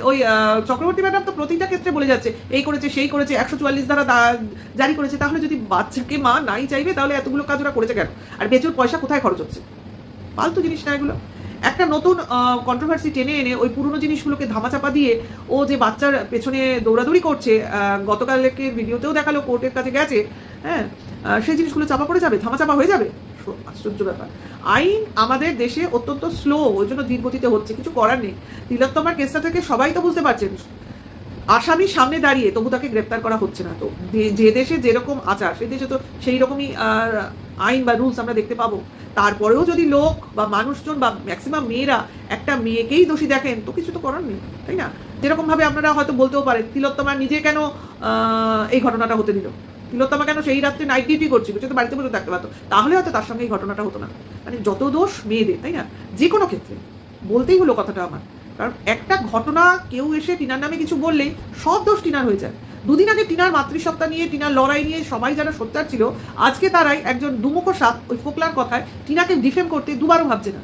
ওই চক্রবর্তী ম্যাডাম তো প্রতিটা ক্ষেত্রে বলে যাচ্ছে এই করেছে সেই করেছে 144 ধারা জারি করেছে। তাহলে যদি বাচ্চাকে মা নাই চাইবে তাহলে এতগুলো কাজ ওরা করেছে কেন? আর বেচুর পয়সা কোথায় খরচ হচ্ছে? ফালতু জিনিস না এগুলো। একটা নতুন কন্ট্রোভার্সি টেনে এনে ওই পুরনো জিনিসগুলোকে ধামাচাপা দিয়ে ও যে বাচ্চার পেছনে দৌড়াদৌড়ি করছে, গতকালকে ভিডিওতেও দেখালো কোর্টের কাছে গেছে, হ্যাঁ, সেই জিনিসগুলো চাপা পড়ে যাবে, ধামাচাপা হয়ে যাবে। আশ্চর্য ব্যাপার। আইন আমাদের দেশে অত্যন্ত স্লো, ওই জন্য ধীর গতিতে হচ্ছে, কিছু করার নেই। তিলোত্তমার কেসটা থেকে সবাই তো বুঝতে পারছেন আসামি সামনে দাঁড়িয়ে তবু তাকে গ্রেপ্তার করা হচ্ছে না। তো যে দেশে যেরকম আচার সেই দেশে তো সেই রকমই আইন বা রুলস আমরা দেখতে পাবো। তারপরেও যদি লোক বা মানুষজন বা ম্যাক্সিমাম মেয়েরা একটা মেয়েকেই দোষী দেখেন তো কিছু তো করার নেই, তাই না? যেরকম ভাবে আপনারা হয়তো বলতেও পারেন তিলোত্তমা নিজে কেন এই ঘটনাটা হতে দিল, তিলোত্তমা কেন সেই রাত্রে নাইট ডিউটি করছিল, সে তো বাড়িতে বসে থাকতে পারতো, তাহলে হয়তো তার সঙ্গে এই ঘটনাটা হতো না। মানে যত দোষ মেয়েদের, তাই না? যে কোনো ক্ষেত্রে বলতেই হলো কথাটা আমার। কারণ একটা ঘটনা কেউ এসে টিনার নামে কিছু বললেই সব দোষ টিনার হয়ে যায়। দুদিন আগে টিনার মাতৃসত্তা নিয়ে, টিনার লড়াই নিয়ে সবাই যারা সোচ্চার ছিল, আজকে তারাই একজন দুমুখো সাপ ওই ফোকলার কথায় টিনাকে ডিফেম করতে দুবারও ভাবছে না।